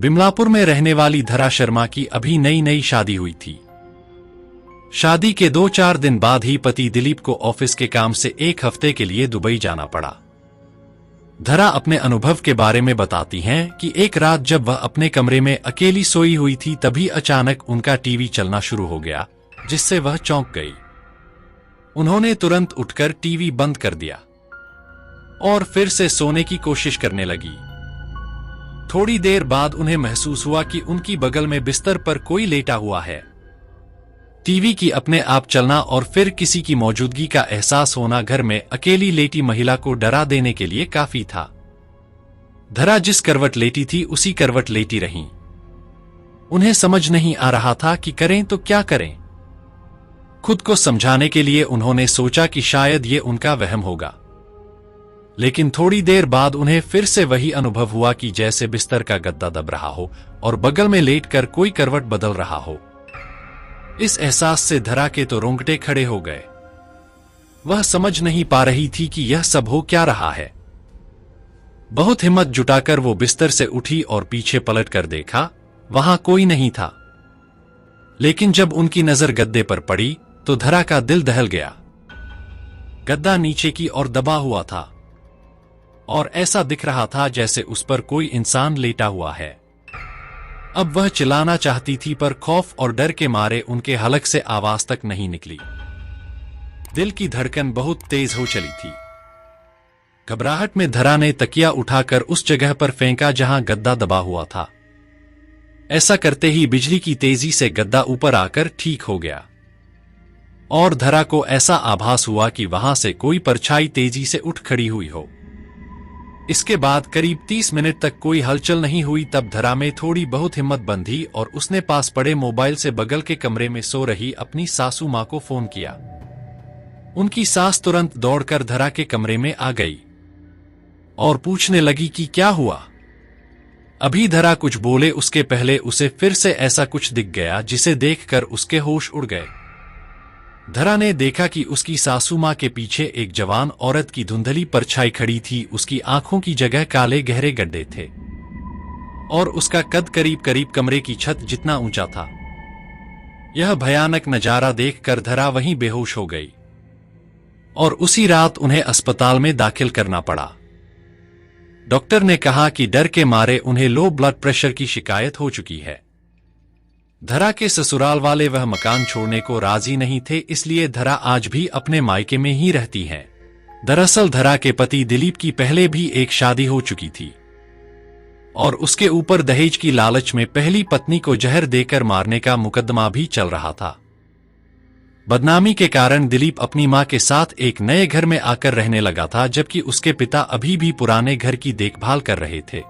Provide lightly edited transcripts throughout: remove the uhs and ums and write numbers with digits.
बिमलापुर में रहने वाली धरा शर्मा की अभी नई नई शादी हुई थी। शादी के 2-4 दिन बाद ही पति दिलीप को ऑफिस के काम से 1 हफ्ते के लिए दुबई जाना पड़ा। धरा अपने अनुभव के बारे में बताती हैं कि एक रात जब वह अपने कमरे में अकेली सोई हुई थी तभी अचानक उनका टीवी चलना शुरू हो गया, जिससे वह चौंक गई। उन्होंने तुरंत उठकर टीवी बंद कर दिया और फिर से सोने की कोशिश करने लगी। थोड़ी देर बाद उन्हें महसूस हुआ कि उनकी बगल में बिस्तर पर कोई लेटा हुआ है। टीवी की अपने आप चलना और फिर किसी की मौजूदगी का एहसास होना घर में अकेली लेटी महिला को डरा देने के लिए काफी था। धरा जिस करवट लेटी थी उसी करवट लेटी रहीं। उन्हें समझ नहीं आ रहा था कि करें तो क्या करें। खुद को समझाने के लिए उन्होंने सोचा कि शायद ये उनका वहम होगा, लेकिन थोड़ी देर बाद उन्हें फिर से वही अनुभव हुआ कि जैसे बिस्तर का गद्दा दब रहा हो और बगल में लेटकर कोई करवट बदल रहा हो। इस एहसास से धरा के तो रोंगटे खड़े हो गए। वह समझ नहीं पा रही थी कि यह सब हो क्या रहा है। बहुत हिम्मत जुटाकर वो बिस्तर से उठी और पीछे पलट कर देखा, वहां कोई नहीं था। लेकिन जब उनकी नजर गद्दे पर पड़ी तो धरा का दिल दहल गया। गद्दा नीचे की ओर दबा हुआ था और ऐसा दिख रहा था जैसे उस पर कोई इंसान लेटा हुआ है। अब वह चिल्लाना चाहती थी पर खौफ और डर के मारे उनके हलक से आवाज तक नहीं निकली। दिल की धड़कन बहुत तेज हो चली थी। घबराहट में धरा ने तकिया उठाकर उस जगह पर फेंका जहां गद्दा दबा हुआ था। ऐसा करते ही बिजली की तेजी से गद्दा ऊपर आकर ठीक हो गया और धरा को ऐसा आभास हुआ कि वहां से कोई परछाई तेजी से उठ खड़ी हुई हो। इसके बाद करीब 30 मिनट तक कोई हलचल नहीं हुई। तब धरा में थोड़ी बहुत हिम्मत बंधी और उसने पास पड़े मोबाइल से बगल के कमरे में सो रही अपनी सासू मां को फोन किया। उनकी सास तुरंत दौड़कर धरा के कमरे में आ गई और पूछने लगी कि क्या हुआ। अभी धरा कुछ बोले उसके पहले उसे फिर से ऐसा कुछ दिख गया जिसे देखकर उसके होश उड़ गए। धरा ने देखा कि उसकी सासू मां के पीछे एक जवान औरत की धुंधली परछाई खड़ी थी। उसकी आंखों की जगह काले गहरे गड्ढे थे और उसका कद करीब करीब कमरे की छत जितना ऊंचा था। यह भयानक नजारा देखकर धरा वहीं बेहोश हो गई और उसी रात उन्हें अस्पताल में दाखिल करना पड़ा। डॉक्टर ने कहा कि डर के मारे उन्हें लो ब्लड प्रेशर की शिकायत हो चुकी है। धरा के ससुराल वाले वह मकान छोड़ने को राजी नहीं थे, इसलिए धरा आज भी अपने मायके में ही रहती है। दरअसल धरा के पति दिलीप की पहले भी एक शादी हो चुकी थी और उसके ऊपर दहेज की लालच में पहली पत्नी को जहर देकर मारने का मुकदमा भी चल रहा था। बदनामी के कारण दिलीप अपनी मां के साथ एक नए घर में आकर रहने लगा था, जबकि उसके पिता अभी भी पुराने घर की देखभाल कर रहे थे।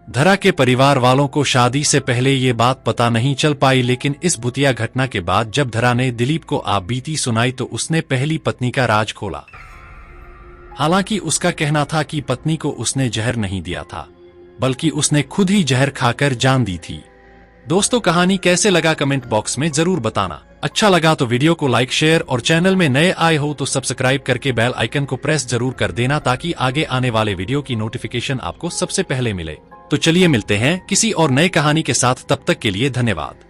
धरा के परिवार वालों को शादी से पहले ये बात पता नहीं चल पाई, लेकिन इस भुतिया घटना के बाद जब धरा ने दिलीप को आप बीती सुनाई तो उसने पहली पत्नी का राज खोला। हालांकि उसका कहना था कि पत्नी को उसने जहर नहीं दिया था, बल्कि उसने खुद ही जहर खाकर जान दी थी। दोस्तों, कहानी कैसे लगा कमेंट बॉक्स में जरूर बताना। अच्छा लगा तो वीडियो को लाइक, शेयर और चैनल में नए आए हो तो सब्सक्राइब करके बेल आइकन को प्रेस जरूर कर देना, ताकि आगे आने वाले वीडियो की नोटिफिकेशन आपको सबसे पहले मिले। तो चलिए मिलते हैं किसी और नए कहानी के साथ, तब तक के लिए धन्यवाद।